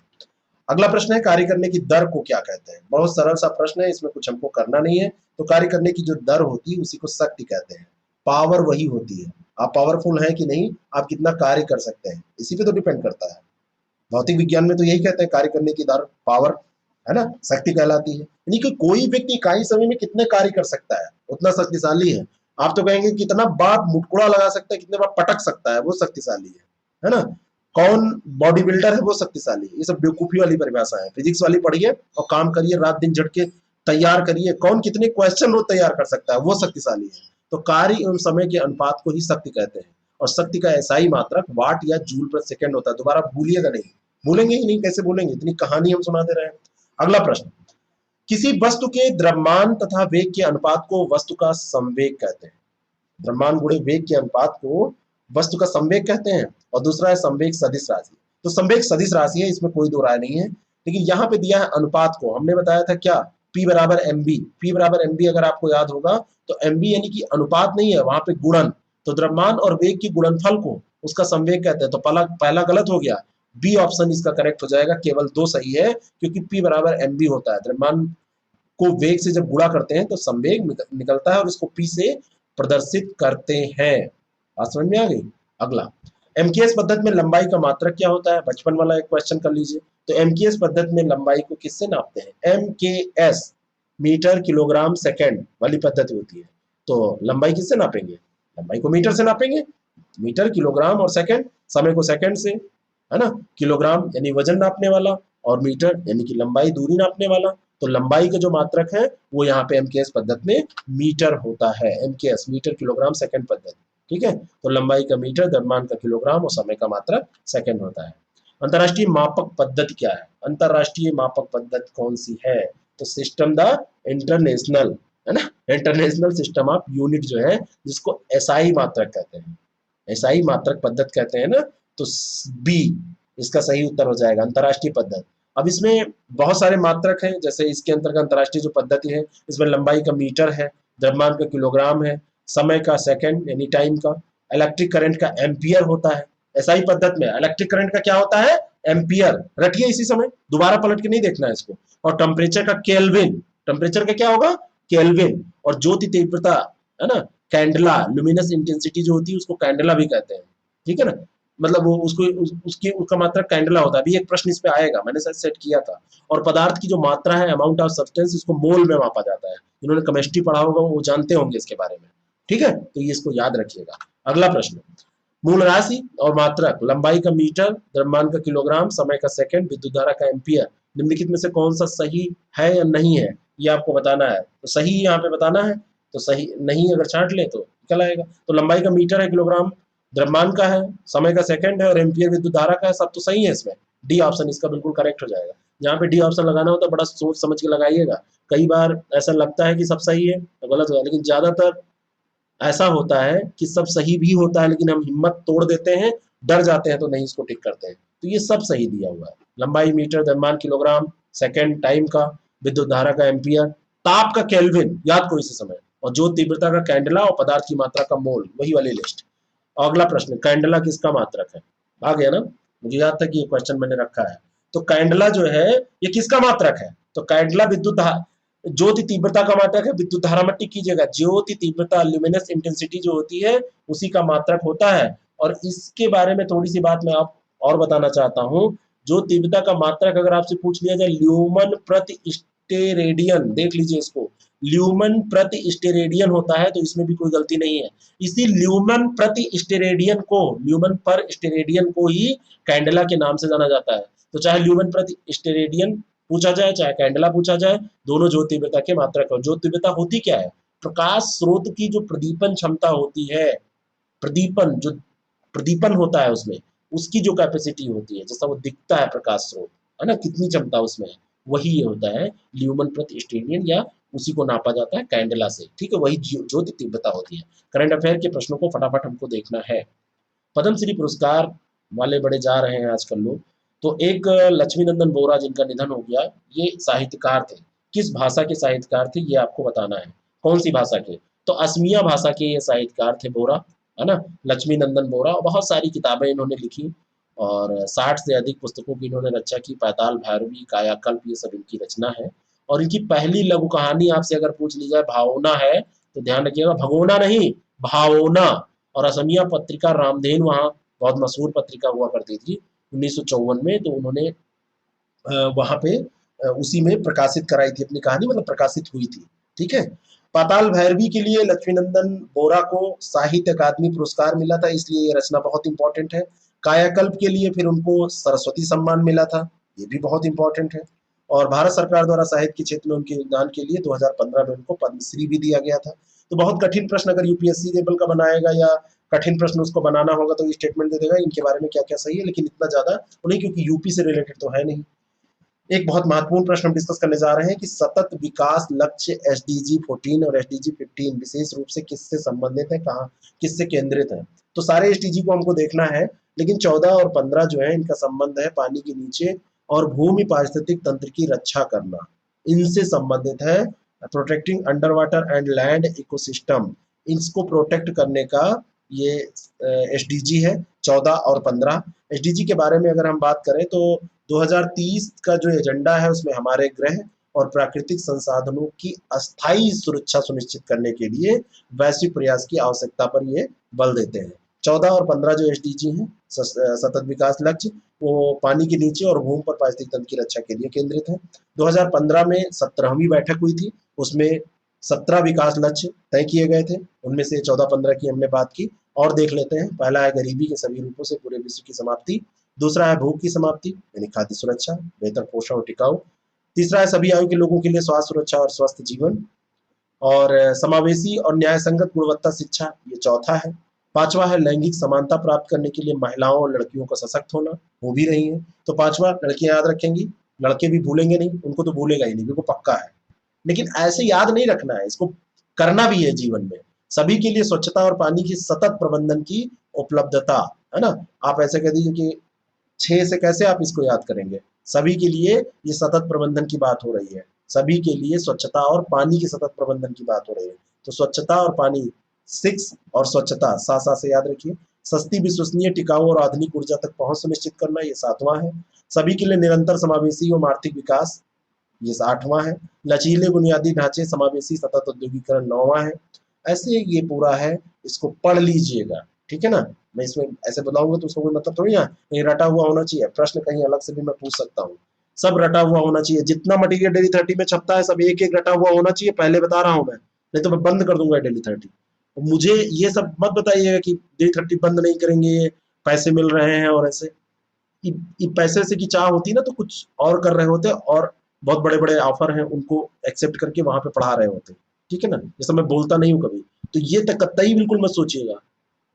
अगला प्रश्न है, कार्य करने की दर को क्या कहते हैं? बहुत सरल सा प्रश्न है, इसमें कुछ हमको करना नहीं है। तो कार्य करने की जो दर होती है उसी को शक्ति कहते हैं। पावर वही होती है, आप पावरफुल हैं कि नहीं, आप कितना कार्य कर सकते हैं, इसी पे तो डिपेंड करता है। भौतिक विज्ञान में तो यही कहते हैं, कार्य करने की दर पावर, है ना, शक्ति कहलाती है। यानी कि कोई व्यक्ति इकाई समय में कितने कार्य कर सकता है उतना शक्तिशाली है। आप तो कहेंगे कितना बार मुटकुड़ा लगा सकता है, कितने बार पटक सकता है, वो शक्तिशाली है ना। कौन बॉडी बिल्डर है, वो शक्तिशाली है। ये सब बेवकूफी वाली परिभाषा है, फिजिक्स वाली पढ़िए और काम करिए, रात दिन झटके तैयार करिए। कौन कितने क्वेश्चन रोज तैयार कर सकता है, वो शक्तिशाली है। तो कार्य एवं समय के अनुपात को ही शक्ति कहते हैं, और शक्ति का एसआई मात्रक वाट या जूल प्रति सेकंड होता है। दोबारा भूलिएगा नहीं, भूलेंगे ही नहीं, कैसे भूलेंगे, इतनी कहानी हम सुना दे रहे हैं। अगला प्रश्न, किसी वस्तु के द्रव्यमान तथा वेग के अनुपात को वस्तु का संवेग कहते हैं। द्रव्यमान गुणे वेग के अनुपात को वस्तु का संवेग कहते हैं, और दूसरा है संवेग सदिश राशि। तो संवेग सदिश राशि है, इसमें कोई दो राय नहीं है, लेकिन यहाँ पे दिया है अनुपात को। हमने बताया था क्या, P बराबर mb, P बराबर mb अगर आपको याद होगा तो mb यानी कि अनुपात नहीं है, वहां पे गुणन। तो द्रव्यमान और वेग की गुणनफल को उसका संवेग कहते हैं। तो पहला गलत हो गया, बी ऑप्शन इसका करेक्ट हो जाएगा, केवल दो सही है, क्योंकि P बराबर mb होता है। द्रव्यमान को वेग से जब गुणा करते हैं तो संवेग निकलता है और इसको P से प्रदर्शित करते हैं। बात समझ में आ गई। अगला, एमकेएस पद्धति में लंबाई का मात्रक क्या होता है, बचपन वाला एक क्वेश्चन कर लीजिए। तो एमकेएस पद्धति में लंबाई को किससे नापते हैं, एमकेएस मीटर किलोग्राम सेकंड वाली पद्धति होती है। तो लंबाई किससे नापेंगे, लंबाई को मीटर से नापेंगे, मीटर किलोग्राम और सेकंड, समय को सेकंड से, है ना, किलोग्राम यानी वजन नापने वाला, और मीटर यानी कि लंबाई दूरी नापने वाला। तो लंबाई का जो मात्रक है वो यहाँ पे एमकेएस पद्धति में मीटर होता है, एमकेएस मीटर किलोग्राम सेकंड पद्धति, ठीक है। तो लंबाई का मीटर, द्रव्यमान का किलोग्राम और समय का मात्रक सेकंड होता है। अंतरराष्ट्रीय मापक पद्धति क्या है, अंतरराष्ट्रीय मापक पद्धति कौन सी है, तो सिस्टम द इंटरनेशनल, है ना, इंटरनेशनल सिस्टम ऑफ यूनिट जो है, जिसको एसआई मात्रक कहते हैं, एसआई मात्रक पद्धति कहते हैं ना। तो बी इसका सही उत्तर हो जाएगा, अंतरराष्ट्रीय पद्धति। अब इसमें बहुत सारे मात्रक हैं, जैसे इसके अंतर्गत अंतरराष्ट्रीय जो पद्धति है, इसमें लंबाई का मीटर है, द्रव्यमान का किलोग्राम है, समय का सेकंड यानी टाइम का, इलेक्ट्रिक करंट का एम्पियर होता है। एसआई पद्धति में इलेक्ट्रिक करंट का क्या होता है, एम्पियर, रटिए इसी समय, दोबारा पलट के नहीं देखना है इसको। और टेम्परेचर का केल्विन, टेम्परेचर का क्या होगा, केल्विन। और ज्योति तीव्रता, है ना, कैंडला, लुमिनस इंटेंसिटी जो होती है उसको कैंडला भी कहते हैं, ठीक है ना, मतलब वो उसको उसकी उसका मात्रा कैंडला होता है। अभी एक प्रश्न इस पे आएगा, मैंने शायद सेट किया था। और पदार्थ की जो मात्रा है, अमाउंट ऑफ सब्सटेंस, इसको मोल में मापा जाता है। जिन्होंने केमिस्ट्री पढ़ा होगा वो जानते होंगे इसके बारे में, ठीक है, तो ये इसको याद रखिएगा। अगला प्रश्न, मूल राशि और मात्रक, लंबाई का मीटर, द्रव्यमान का किलोग्राम, समय का सेकंड, विद्युत धारा का एम्पियर, निम्नलिखित में से कौन सा सही है या नहीं है, ये आपको बताना है। तो सही यहाँ पे बताना है, तो सही नहीं अगर छांट ले तो निकल आएगा। तो लंबाई का मीटर है, किलोग्राम द्रव्यमान का है, समय का सेकंड है, और एम्पियर विद्युत धारा का है, सब तो सही है इसमें। डी ऑप्शन इसका बिल्कुल करेक्ट हो जाएगा। जहाँ पे डी ऑप्शन लगाना हो तो बड़ा सोच समझ के लगाइएगा। कई बार ऐसा लगता है कि सब सही है तो गलत होगा, लेकिन ज्यादातर ऐसा होता है कि सब सही भी होता है, लेकिन हम हिम्मत तोड़ देते हैं, डर जाते हैं तो नहीं इसको टिक करते हैं। तो ये सब सही दिया हुआ है, लंबाई मीटर, द्रव्यमान किलोग्राम, सेकंड टाइम का, विद्युत धारा का एम्पियर, ताप का केल्विन याद करो इसी समय, और जो तीव्रता का कैंडला, और पदार्थ की मात्रा का मोल, वही वाली लिस्ट। अगला प्रश्न, कैंडला किसका मात्रक है, आ गया ना, मुझे याद था कि ये क्वेश्चन मैंने रखा है। तो कैंडला जो है ये किसका मात्रक है, तो कैंडला विद्युत ज्योति तीव्रता का मात्रक है, विद्युत धारा मत टिक कीजिएगा, ज्योति तीव्रता ल्यूमिनस इंटेंसिटी जो होती है उसी का मात्रक होता है। और इसके बारे में थोड़ी सी बात मैं आप और बताना चाहता हूँ। जो तीव्रता का मात्रक अगर आपसे पूछ लिया जाए ल्यूमन प्रति स्टेरेडियन, देख लीजिए इसको, ल्यूमन प्रति स्टेरेडियन होता है, तो इसमें भी कोई गलती नहीं है। इसी ल्यूमन प्रति स्टेरेडियन को, ल्यूमन पर स्टेरेडियन को ही कैंडला के नाम से जाना जाता है। तो चाहे ल्यूमन प्रति स्टेरेडियन पूछा जाए, चाहे कैंडला पूछा जाए, दोनों ज्योत तीव्रता के मात्रक है। ज्योत तीव्रता होती क्या है, प्रकाश स्रोत की जो प्रदीपन क्षमता होती है, प्रदीपन जो प्रदीपन होता है उसमें, उसकी जो कैपेसिटी होती है, जैसा वो दिखता है प्रकाश स्रोत, है ना, कितनी क्षमता उसमें है, वही ये होता है ल्यूमन प्रति स्टेरेडियन, या उसी को नापा जाता है कैंडला से, ठीक है, वही ज्योति तीव्रता होती है। करंट अफेयर के प्रश्नों को फटाफट हमको देखना है। पद्मश्री पुरस्कार वाले बड़े जा रहे हैं आजकल लोग। तो एक लक्ष्मी नंदन बोरा जिनका निधन हो गया, ये साहित्यकार थे। किस भाषा के साहित्यकार थे ये आपको बताना है, कौन सी भाषा के, तो असमिया भाषा के ये साहित्यकार थे बोरा, है ना, लक्ष्मी नंदन बोरा। बहुत सारी किताबें इन्होंने लिखी और 60 से अधिक पुस्तकों की इन्होंने रचना की। पाताल भैरवी, कायाकल्प, ये सब इनकी रचना है। और इनकी पहली लघु कहानी आपसे अगर पूछ ली जाए भावना है, तो ध्यान रखिएगा, भगोना नहीं, भावना। और असमिया पत्रिका रामधेनु वहाँ बहुत मशहूर पत्रिका हुआ करती थी 1954 में, तो उन्होंने वहां पे उसी में प्रकाशित कराई थी अपनी कहानी, मतलब प्रकाशित हुई थी, ठीक है। पाताल भैरवी के लिए लक्ष्मीनंदन बोरा को साहित्य अकादमी पुरस्कार मिला था, इसलिए ये रचना बहुत इंपॉर्टेंट है। कायाकल्प के लिए फिर उनको सरस्वती सम्मान मिला था, ये भी बहुत इंपॉर्टेंट है। और भारत सरकार द्वारा साहित्य के क्षेत्र में उनके योगदान के लिए 2015 में उनको पद्मश्री भी दिया गया था। तो बहुत कठिन प्रश्न अगर यूपीएससी लेवल का बनाएगा या कठिन प्रश्न उसको बनाना होगा तो स्टेटमेंट दे देगा इनके बारे में क्या क्या सही है, लेकिन इतना ज्यादा तो नहीं क्योंकि यूपी से रिलेटेड तो है नहीं। एक बहुत महत्वपूर्ण प्रश्न हम डिस्कस करने जा रहे हैं कि सतत विकास लक्ष्य एसडीजी 14 और एसडीजी 15 विशेष रूप से किससे संबंधित है, कहाँ किससे केंद्रित है। तो सारे एसडीजी को हमको देखना है, लेकिन 14 और 15 जो है इनका संबंध है पानी के नीचे और भूमि पारिस्थितिक तंत्र की रक्षा करना, इनसे संबंधित है। Protecting under water and land ecosystem, इसको प्रोटेक्ट करने का ये एसडीजी है 14 और 15। एसडीजी के बारे में अगर हम बात करें तो 2030 का जो एजेंडा है उसमें हमारे ग्रह और प्राकृतिक संसाधनों की अस्थायी सुरक्षा सुनिश्चित करने के लिए वैश्विक प्रयास की आवश्यकता पर ये बल देते हैं। 14 और 15 जो एसडीजी हैं सतत विकास लक्ष्य, वो पानी के नीचे और भूमि पर पारिस्थितिक तंत्र की रक्षा के लिए केंद्रित है। 2015 में 17वीं बैठक हुई थी, उसमें 17 विकास लक्ष्य तय किए गए थे, उनमें से 14-15 की हमने बात की और देख लेते हैं। पहला है गरीबी के सभी रूपों से पूरे विश्व की समाप्ति, दूसरा है भूख की समाप्ति यानी खाद्य सुरक्षा, बेहतर पोषण और टिकाऊ, तीसरा है सभी आयु के लोगों के लिए स्वास्थ्य सुरक्षा और स्वस्थ जीवन, और समावेशी और न्याय संगत गुणवत्ता शिक्षा, ये चौथा है। पांचवा है लैंगिक समानता प्राप्त करने के लिए महिलाओं और लड़कियों का सशक्त होना, वो भी रही है। तो पांचवा लड़कियां याद रखेंगी, लड़के भी भूलेंगे नहीं, उनको तो भूलेगा ही नहीं, बिल्कुल पक्का है। लेकिन ऐसे याद नहीं रखना है, इसको करना भी है जीवन में। सभी के लिए स्वच्छता और पानी की सतत प्रबंधन की उपलब्धता, है ना। आप ऐसे कह दीजिए कि 6 से कैसे आप इसको याद करेंगे। सभी के लिए ये सतत प्रबंधन की बात हो रही है, सभी के लिए स्वच्छता और पानी की सतत प्रबंधन की बात हो रही है। तो स्वच्छता और पानी 6 और स्वच्छता साथ साथ से याद रखिए। सस्ती, विश्वसनीय, टिकाऊ और आधुनिक ऊर्जा तक पहुंच सुनिश्चित करना, ये 7वां है। सभी के लिए निरंतर समावेशी एवं आर्थिक विकास, ये 8वां है। लचीले बुनियादी ढांचे, समावेशी सतत औद्योगिकरण, 9वां है। ऐसे ये पूरा है, इसको पढ़ लीजिएगा, ठीक है ना। मैं इसमें ऐसे बताऊंगा तो उसको कोई मतलब थोड़ी है, कहीं रटा हुआ होना चाहिए, प्रश्न कहीं अलग से भी मैं पूछ सकता हूँ। सब रटा हुआ होना चाहिए, जितना मटेरियल डेली 30 में छपता है सब एक एक रटा हुआ होना चाहिए, पहले बता रहा हूँ मैं, नहीं तो मैं बंद कर दूंगा डेली 30। मुझे ये सब मत बताइएगा कि डेली 30 बंद नहीं करेंगे, पैसे मिल रहे हैं और ऐसे। ये पैसे से की चाह होती ना तो कुछ और कर रहे होते और बहुत बड़े बड़े ऑफर हैं उनको एक्सेप्ट करके वहां पे पढ़ा रहे होते, ठीक है ना। जैसे मैं बोलता नहीं हूँ कभी, तो ये तक कतई बिल्कुल मत सोचिएगा।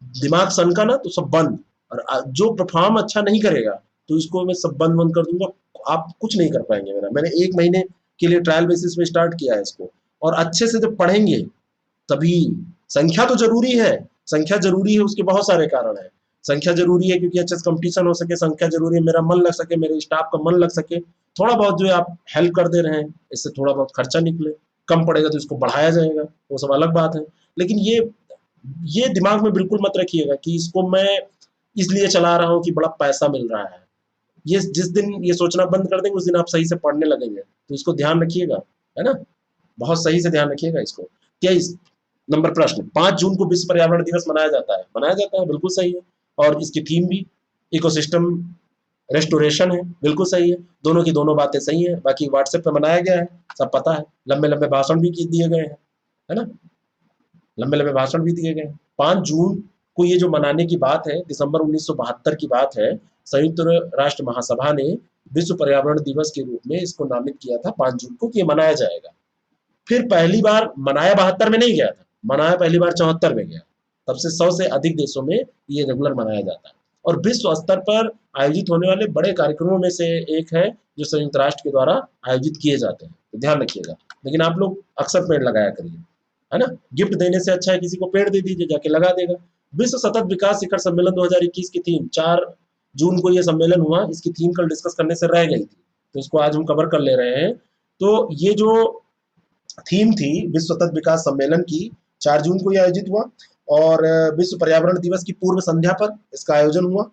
दिमाग सनका ना तो सब बंद, और जो परफॉर्म अच्छा नहीं करेगा तो इसको मैं सब बंद बंद कर दूंगा, आप कुछ नहीं कर पाएंगे मेरा। मैंने 1 महीने के लिए ट्रायल बेसिस पे स्टार्ट किया है इसको, और अच्छे से जब पढ़ेंगे तभी। संख्या तो जरूरी है, संख्या जरूरी है, उसके बहुत सारे कारण है। संख्या जरूरी है क्योंकि अच्छे से कंपटीशन हो सके, संख्या जरूरी है मेरा मन लग सके, मेरे स्टाफ का मन लग सके। थोड़ा बहुत जो है आप हेल्प कर दे रहे हैं, इससे थोड़ा बहुत खर्चा निकले, कम पड़ेगा तो इसको बढ़ाया जाएगा, वो सब अलग बात है। लेकिन ये दिमाग में बिल्कुल मत रखिएगा कि इसको मैं इसलिए चला रहा हूँ कि बड़ा पैसा मिल रहा है। ये जिस दिन ये सोचना बंद कर देंगे उस दिन आप सही से पढ़ने लगेंगे, तो इसको ध्यान रखिएगा, है ना। बहुत सही से ध्यान रखिएगा इसको। क्या इस नंबर प्रश्न, 5 जून को विश्व पर्यावरण दिवस मनाया जाता है, बिल्कुल सही है। और इसकी थीम भी इकोसिस्टम रेस्टोरेशन है, बिल्कुल सही है। दोनों की दोनों बातें सही है। बाकी व्हाट्सएप पे मनाया गया है, सब पता है, लंबे लंबे भाषण भी दिए गए हैं, है ना, लंबे लंबे भाषण भी दिए गए। 5 जून को ये जो मनाने की बात है, दिसंबर 1972 की बात है, संयुक्त राष्ट्र महासभा ने विश्व पर्यावरण दिवस के रूप में इसको नामित किया था 5 जून को कि ये मनाया जाएगा। फिर पहली बार मनाया 72 में नहीं गया था, मनाया पहली बार 74 में गया। तब से 100 से अधिक देशों में ये रेगुलर मनाया जाता है, और विश्व स्तर पर आयोजित होने वाले बड़े कार्यक्रमों में से एक है जो संयुक्त राष्ट्र के द्वारा आयोजित किए जाते हैं, तो ध्यान रखिएगा। लेकिन आप लोग अक्सर पेड़ लगाया करिए, है ना। गिफ्ट देने से अच्छा है किसी को पेड़ दे दीजिए, जाके लगा देगा। विश्व सतत विकास शिखर सम्मेलन 2021 की थीम, 4 जून को ये सम्मेलन हुआ, इसकी थीम कल डिस्कस करने से रह गई थी, तो इसको आज हम कवर कर ले रहे हैं। तो ये जो थीम थी विश्व सतत विकास सम्मेलन की, 4 जून को यह आयोजित हुआ, और विश्व पर्यावरण दिवस की पूर्व संध्या पर इसका आयोजन हुआ।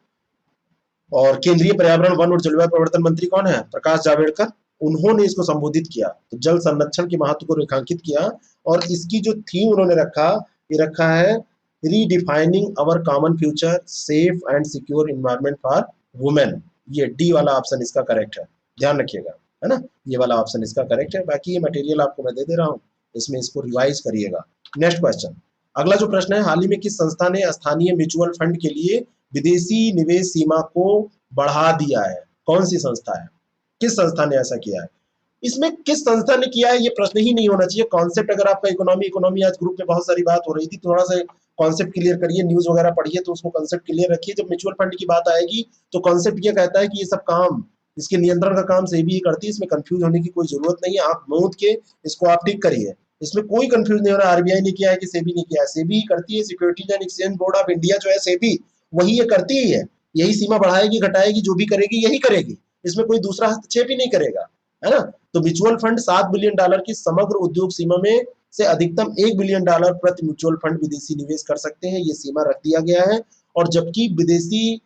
और केंद्रीय पर्यावरण, वन और जलवायु परिवर्तन मंत्री कौन है, प्रकाश जावड़ेकर, उन्होंने इसको संबोधित किया, तो जल संरक्षण के महत्व को रेखांकित किया। और इसकी जो थीम उन्होंने रखा, ये रखा है redefining our common future, safe and secure environment for women. ये डी वाला ऑप्शन इसका करेक्ट है, ध्यान रखिएगा, है ना, ये वाला ऑप्शन इसका करेक्ट है। बाकी ये मटेरियल आपको मैं दे दे रहा हूँ, इसमें इसको रिवाइज करिएगा। नेक्स्ट क्वेश्चन, अगला जो प्रश्न है, हाल ही में किस संस्था ने स्थानीय म्यूचुअल फंड के लिए विदेशी निवेश सीमा को बढ़ा दिया है, कौन सी संस्था है, किस संस्था ने ऐसा किया है। इसमें किस संस्था ने किया है ये प्रश्न ही नहीं होना चाहिए। कॉन्सेप्ट, अगर आपका इकोनॉमी आज ग्रुप में बहुत सारी बात हो रही थी, थोड़ा सा कॉन्सेप्ट क्लियर करिए, न्यूज वगैरह पढ़िए तो उसको कॉन्सेप्ट क्लियर रखिए। जब म्यूचुअल फंड की बात आएगी तो कॉन्सेप्ट ये कहता है कि ये सब काम, इसके नियंत्रण का काम सेबी ही करती है, इसमें कंफ्यूज होने की कोई जरूरत नहीं है। आप मूंद के इसको आप ठीक करिए, इसमें कोई कंफ्यूज नहीं हो रहा। आरबीआई ने किया है कि सेबी ने किया है, सेबी ही करती है। Securities and exchange board of India जो है सेबी, वही ये करती ही है। यही सीमा बढ़ाएगी घटाएगी, जो भी करेगी यही करेगी, इसमें कोई दूसरा हस्तक्षेप ही नहीं करेगा, है ना। तो म्यूचुअल फंड $7 बिलियन की समग्र उद्योग सीमा में से अधिकतम $1 बिलियन प्रति म्यूचुअल फंड विदेशी निवेश कर सकते हैं, ये सीमा रख दिया गया है। और जबकि विदेशी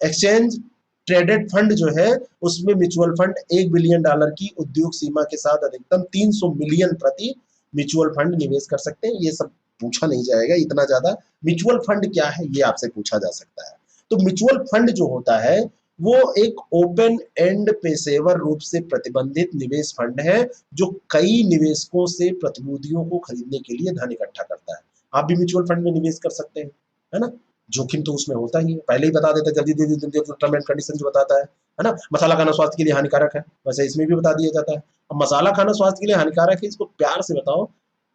एक्सचेंज ट्रेडेड फंड जो है उसमें म्यूचुअल फंड $1 बिलियन की उद्योग सीमा के साथ अधिकतम 300 मिलियन प्रति म्यूचुअल फंड निवेश कर सकते हैं। ये सब पूछा नहीं जाएगा इतना ज्यादा। म्यूचुअल फंड क्या है ये आपसे पूछा जा सकता है। तो म्यूचुअल फंड जो होता है वो एक ओपन एंड पेशेवर रूप से प्रतिबंधित निवेश फंड है, जो कई निवेशकों से प्रतिभूतियों को खरीदने के लिए धन इकट्ठा करता है। आप भी म्यूचुअल फंड में निवेश कर सकते हैं, है ना। जोखिम तो उसमें होता ही है, पहले ही बता देता है जल्दी जल्दी टर्म एंड कंडीशन जो बताता है ना। मसाला खाना स्वास्थ्य के लिए हानिकारक है, वैसे इसमें भी बता दिया जाता है। अब मसाला खाना स्वास्थ्य के लिए हानिकारक है, इसको प्यार से बताओ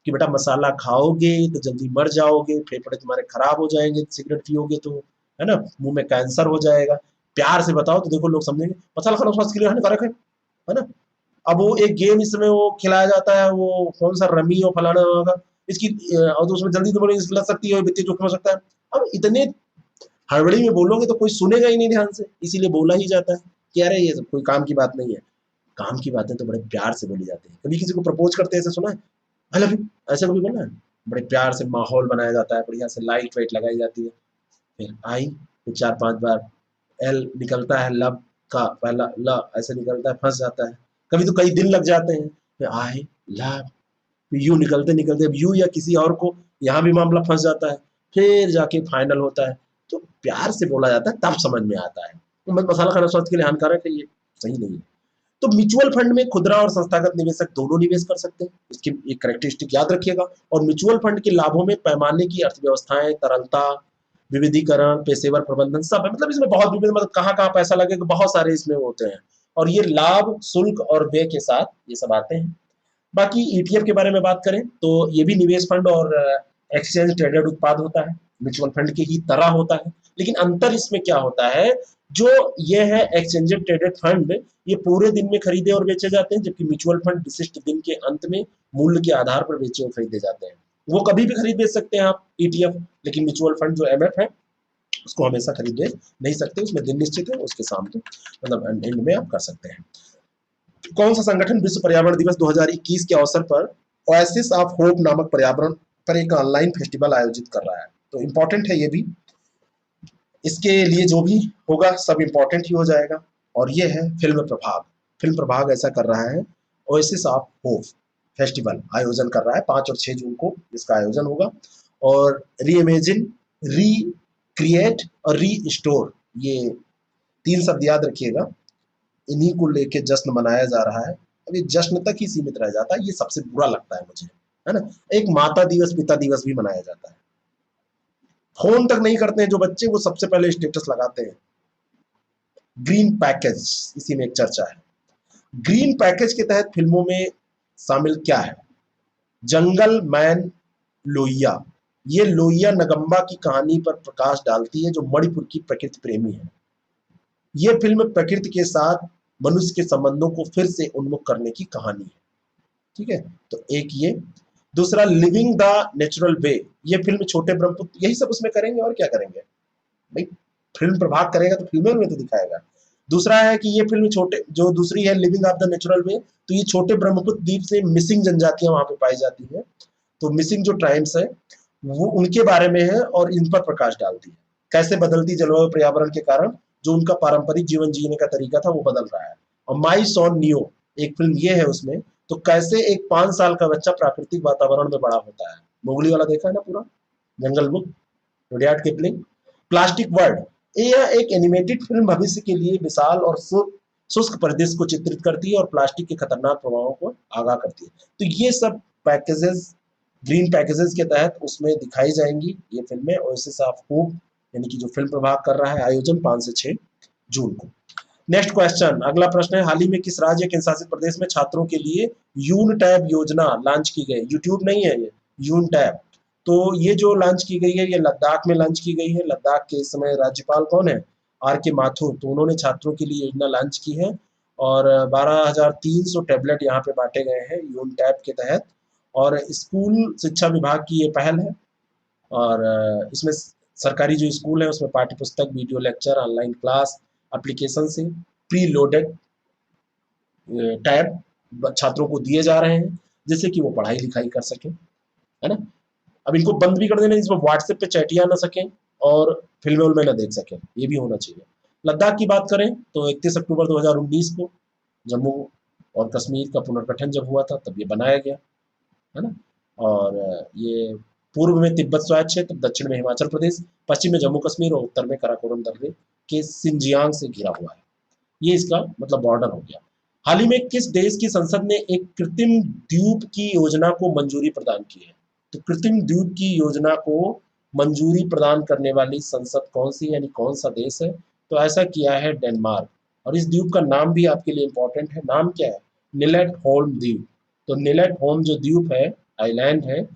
कि बेटा मसाला खाओगे तो जल्दी मर जाओगे, फेफड़े तुम्हारे खराब हो जाएंगे, सिगरेट पियोगे तो, है ना, मुंह में कैंसर हो जाएगा। प्यार से बताओ तो देखो लोग समझेंगे मसाला खाना स्वास्थ्य के लिए हानिकारक है ना। अब वो एक गेम इसमें वो खिलाया जाता है, वो कौन सा रमी और फलाना होगा इसकी, और तो उसमें जल्दी तुम्हारी लग सकती है, वित्तीय जोखिम हो सकता है। अब इतने हड़बड़ी में बोलोगे तो कोई सुनेगा ही नहीं ध्यान से, इसीलिए बोला ही जाता है कि अरे ये सब कोई काम की बात नहीं है। काम की बातें तो बड़े प्यार से बोली जाती है। कभी किसी को प्रपोज करते ऐसे सुना है, आई लव यू, ऐसा कभी बोला है? बड़े प्यार से माहौल बनाया जाता है, बढ़िया से लाइट वाइट लगाई जाती है, फिर आई, फिर 4-5 बार एल निकलता है, लब का पहला ल ऐसे निकलता है, फंस जाता है। कभी तो कई दिन लग जाते हैं, फिर आई लव यू निकलते निकलते अब यू या किसी और को, यहाँ भी मामला फंस जाता है, फिर जाके फाइनल होता है। तो प्यार से बोला जाता है तब समझ में आता है। तो मसाला खाना स्वास्थ्य के लिए हानिकारक है, ये सही नहीं है। तो म्यूचुअल फंड में खुदरा और संस्थागत निवेशक दोनों निवेश कर सकते हैं, इसकी एक कैरेक्टरिस्टिक याद रखिएगा। और म्यूचुअल फंड के लाभों में पैमाने की अर्थव्यवस्थाएं, तरलता, विविधीकरण, पेशेवर प्रबंधन सब है। मतलब इसमें बहुत विभिन्न, मतलब कहाँ कहाँ पैसा लगेगा, बहुत सारे इसमें होते हैं। और ये लाभ, शुल्क और व्यय के साथ ये सब आते हैं। बाकी ईटीएफ के बारे में बात करें तो ये भी निवेश फंड और एक्सचेंज ट्रेडेड उत्पाद होता है, म्यूचुअल फंड के ही तरह होता है। लेकिन अंतर इसमें क्या होता है, जो ये है एक्सचेंज ट्रेडेड फंड, ये पूरे दिन में खरीदे और बेचे जाते हैं, जबकि म्यूचुअल फंड विशिष्ट दिन के अंत में मूल्य के आधार पर बेचे और खरीदे जाते हैं। वो कभी भी खरीद बेच सकते हैं आप ईटीएफ, लेकिन म्यूचुअल फंड जो एमएफ है उसको हमेशा खरीद बेच नहीं सकते, उसमें दिन निश्चित है, उसके सामने मतलब एंड में आप कर सकते हैं। कौन सा संगठन विश्व पर्यावरण दिवस 2021 के अवसर पर ओएसिस ऑफ होप नामक पर्यावरण पर एक ऑनलाइन फेस्टिवल आयोजित कर रहा है? तो इम्पोर्टेंट है ये भी, इसके लिए जो भी होगा सब इम्पोर्टेंट ही हो जाएगा। और ये है फिल्म प्रभाग, फिल्म प्रभाग ऐसा कर रहा है, ओएसिस ऑफ होप फेस्टिवल आयोजन कर रहा है 5 और 6 जून को इसका आयोजन होगा। और री इमेजिन, री क्रिएट और री स्टोर, ये 3 शब्द याद रखिएगा, इन्हीं को लेके जश्न मनाया जा रहा है। अब ये जश्न तक ही सीमित रह जाता है, ये सबसे बुरा लगता है मुझे, है ना। एक माता दिवस, पिता दिवस भी मनाया जाता है, फोन तक नहीं करते हैं जो बच्चे, वो सबसे पहले स्टेटस लगाते हैं। ग्रीन पैकेज, इसी में एक चर्चा है। ग्रीन पैकेज के तहत फिल्मों में शामिल क्या है? जंगल मैन लोहिया, ये लोहिया नगम्बा की कहानी पर प्रकाश डालती है, जो मणिपुर की प्रकृति प्रेमी है। ये फिल्म प्रकृति के साथ मनुष्य के संबंधों को फिर से उन्मुख करने की कहानी है, ठीक है। तो एक ये, दूसरा लिविंग द नेचुरल वे, ये फिल्म छोटे ब्रह्मपुत्र, यही सब उसमें करेंगे और क्या करेंगे भाई, फिल्म प्रभाग करेगा तो फिल्मों में तो दिखाएगा। दूसरा है कि ये फिल्म छोटे, जो दूसरी है living of the natural way, तो ये छोटे ब्रह्मपुत्र द्वीप से मिसिंग जनजातियां वहां पे पाई जाती हैं, तो मिसिंग जो ट्राइब्स है वो उनके बारे में है और इन पर प्रकाश डालती है, कैसे बदलती जलवायु पर्यावरण के कारण जो उनका पारंपरिक जीवन जीने का तरीका था वो बदल रहा है। और माई सॉन नियो, एक फिल्म ये है उसमें, तो कैसे एक 5 साल का बच्चा प्राकृतिक वातावरण में बड़ा होता है। मोगली वाला देखा है ना पूरा, jungle book, Rudyard Kipling. Plastic world, यह एक एनिमेटेड फिल्म भविष्य के लिए विशाल और शुष्क परिदृश्य को चित्रित करती है और प्लास्टिक के खतरनाक प्रभावों को आगाह करती है। तो ये सब पैकेजेस, ग्रीन पैकेजेस के तहत उसमें दिखाई जाएंगी ये फिल्में, ओएसिस ऑफ होप यानी कि जो फिल्म प्रभाग कर रहा है आयोजन 5 से 6 जून को। नेक्स्ट क्वेश्चन, अगला प्रश्न है, हाल ही में किस राज्य केंद्र शासित प्रदेश में छात्रों के लिए यून टैब योजना लॉन्च की गई? यूट्यूब नहीं है ये, यून टैब। तो ये जो लॉन्च की गई है, ये लद्दाख में लॉन्च की गई है। लद्दाख के इस समय राज्यपाल कौन है? आर के माथुर। तो उन्होंने छात्रों के लिए योजना लॉन्च की है और 12,300 टैबलेट यहाँ पे बांटे गए हैं यून टैब के तहत। और स्कूल शिक्षा विभाग की ये पहल है और इसमें सरकारी जो स्कूल है उसमें पाठ्य पुस्तक, video lecture, online class application से प्री लोडेड टैब छात्रों को दिए जा रहे हैं जिससे कि वो पढ़ाई लिखाई कर सकें, है ना। अब इनको बंद भी कर देना जिसमें व्हाट्सएप पे चैटिया ना सकें और फिल्में उल्में ना देख सकें, ये भी होना चाहिए। लद्दाख की बात करें तो 31 अक्टूबर 2019 को जम्मू और कश्मीर का पुनर्गठन जब हुआ था तब ये बनाया गया, है ना। और ये पूर्व में तिब्बत स्वायत्त क्षेत्र, दक्षिण में हिमाचल प्रदेश, पश्चिम में जम्मू कश्मीर और उत्तर में कराकोरम दर्रे के सिंजियांग से घिरा हुआ है। ये इसका मतलब बॉर्डर हो गया। हाल ही में किस देश की संसद ने एक कृत्रिम द्वीप की योजना को मंजूरी प्रदान की है? तो कृत्रिम द्वीप की योजना को मंजूरी प्रदान करने वाली संसद कौन सी, यानी कौन सा देश है? तो ऐसा किया है डेनमार्क। और इस द्वीप का नाम भी आपके लिए इंपॉर्टेंट है, नाम क्या है? निलेट होल्म द्वीप। तो निलेट होल्म जो द्वीप है, आइलैंड है,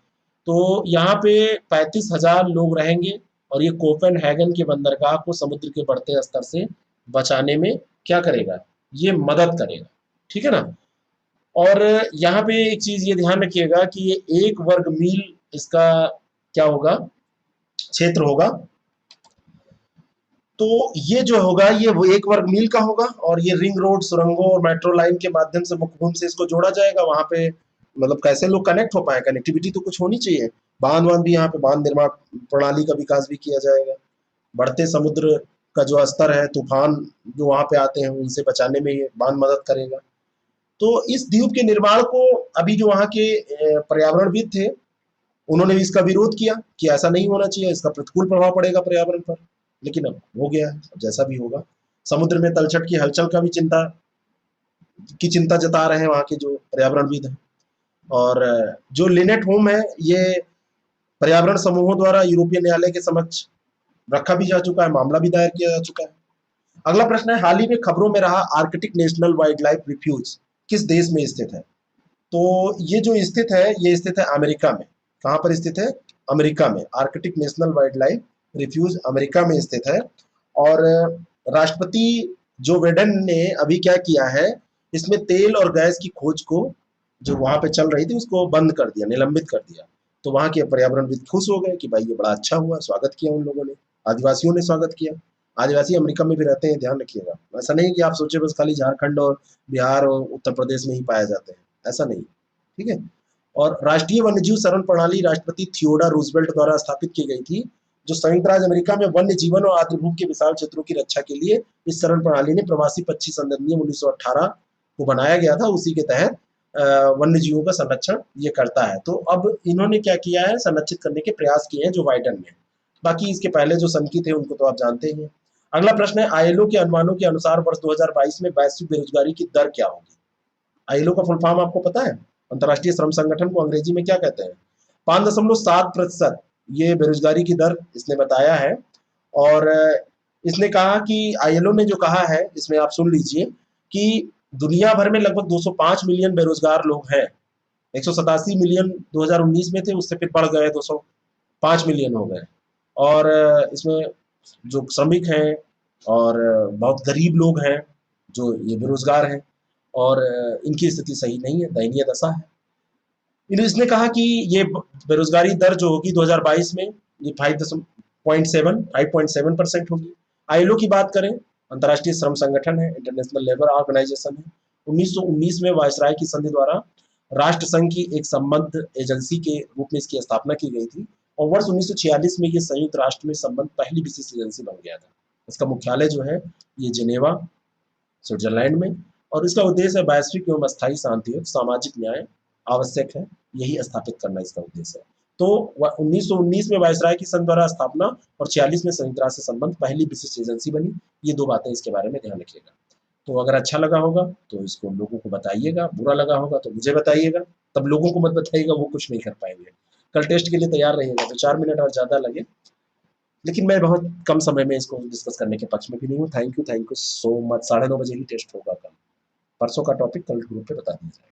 तो यहाँ पे 35,000 लोग रहेंगे और ये कोपेनहेगन के बंदरगाह को समुद्र के बढ़ते स्तर से बचाने में क्या करेगा? ये मदद करेगा, ठीक है ना। और यहाँ पे एक चीज ये ध्यान रखिएगा कि ये 1 वर्ग मील इसका क्या होगा? क्षेत्र होगा। तो ये जो होगा ये वो 1 वर्ग मील का होगा और ये रिंग रोड, सुरंगों और मेट्रो लाइन के माध्यम से मुख्य भूमि से इसको जोड़ा जाएगा। वहां पे मतलब कैसे लोग कनेक्ट हो पाए, कनेक्टिविटी तो कुछ होनी चाहिए। बांध भी, यहाँ पे बांध निर्माण प्रणाली का विकास भी किया जाएगा। बढ़ते समुद्र का जो स्तर है, तूफान जो वहां पे आते हैं उनसे बचाने में ये बांध मदद करेगा। तो इस द्वीप के निर्माण को अभी जो वहाँ के पर्यावरणविद थे उन्होंने भी इसका विरोध किया कि ऐसा नहीं होना चाहिए, इसका प्रतिकूल प्रभाव पड़ेगा पर्यावरण पर। लेकिन अब हो गया है, जैसा भी होगा। समुद्र में तलछट की हलचल का भी चिंता जता रहे हैं वहाँ के जो पर्यावरणविद हैं। और जो लिनेट होम है ये पर्यावरण समूहों द्वारा यूरोपीय न्यायालय के समक्ष रखा भी जा चुका है, मामला भी दायर किया जा चुका है। अगला प्रश्न है, हाल ही में खबरों में रहा Arctic national wildlife refuge किस देश में स्थित है? तो ये जो स्थित है ये स्थित है अमेरिका में। कहाँ पर स्थित है? अमेरिका में। Arctic national wildlife refuge America में स्थित है। और राष्ट्रपति जो बिडेन ने अभी क्या किया है, इसमें तेल और गैस की खोज को जो वहां पे चल रही थी उसको बंद कर दिया, निलंबित कर दिया। तो वहां के पर्यावरणविद खुश हो गए कि भाई ये बड़ा अच्छा हुआ, स्वागत किया उन लोगों ने, आदिवासियों ने स्वागत किया। आदिवासी अमेरिका में भी रहते हैं, ध्यान रखिएगा। ऐसा नहीं कि आप सोचे बस खाली झारखंड और बिहार और उत्तर प्रदेश में ही पाए जाते हैं, ऐसा नहीं, ठीक है। और राष्ट्रीय वन्यजीव शरण प्रणाली राष्ट्रपति थियोडोर रूजवेल्ट द्वारा स्थापित की गई थी, जो संयुक्त राज्य अमेरिका में वन्य जीवन और आर्द्रभूमि के विशाल क्षेत्रों की रक्षा के लिए इस शरण प्रणाली ने प्रवासी पक्षी संरक्षण नियम 1918 को बनाया गया था, उसी के तहत वन्य जीवों का संरक्षण ये करता है। तो अब इन्होंने क्या किया है, संरक्षित करने के प्रयास किए हैं जो बाइडेन ने। बाकी इसके पहले जो संकी थे उनको तो आप जानते ही हैं। अगला प्रश्न है, आईएलओ के अनुमानों के अनुसार वर्ष 2022 में वैश्विक बेरोजगारी की दर क्या होगी? आईएलओ का फुल फॉर्म आपको पता है? अंतर्राष्ट्रीय श्रम संगठन को अंग्रेजी में क्या कहते हैं? 5.7% ये बेरोजगारी की दर इसने बताया है। और इसने कहा कि आईएलओ ने जो कहा है इसमें आप सुन लीजिए कि दुनिया भर में लगभग 205 मिलियन बेरोजगार लोग हैं। 187 मिलियन 2019 में थे, उससे फिर बढ़ गए 205 मिलियन हो गए। और इसमें जो श्रमिक हैं और बहुत गरीब लोग हैं जो ये बेरोजगार हैं और इनकी स्थिति सही नहीं है, दयनीय दशा है। इसने कहा कि ये बेरोजगारी दर जो होगी 2022 में ये 5.7% होगी। आईएलओ की बात करें, अंतर्राष्ट्रीय श्रम संगठन है, इंटरनेशनल लेबर ऑर्गेनाइजेशन है। 1919 में वायसराय की संधि द्वारा राष्ट्र संघ की एक संबद्ध एजेंसी के रूप में इसकी स्थापना की गई थी और वर्ष 1946 में ये संयुक्त राष्ट्र में संबद्ध पहली विशिष्ट एजेंसी बन गया था। इसका मुख्यालय जो है ये जिनेवा, स्विट्जरलैंड में। और इसका उद्देश्य है वैश्विक एवं अस्थायी शांति और सामाजिक न्याय आवश्यक है, यही स्थापित करना इसका उद्देश्य है। तो 1919 में वायसराय की संघ द्वारा स्थापना और 46 में संयुक्त राष्ट्र से संबंध पहली विशिष्ट एजेंसी बनी। ये 2 बातें इसके बारे में ध्यान रखिएगा। तो अगर अच्छा लगा होगा तो इसको लोगों को बताइएगा, बुरा लगा होगा तो मुझे बताइएगा, तब लोगों को मत बताइएगा, वो कुछ नहीं कर पाएंगे। कल टेस्ट के लिए तैयार रहिएगा, तो 4 मिनट और ज़्यादा लगे लेकिन मैं बहुत कम समय में इसको डिस्कस करने के पक्ष में भी नहीं हूँ। Thank you so much. 9:30 बजे ही टेस्ट होगा कल। परसों का टॉपिक कल ग्रुप पे बता दिया जाएगा।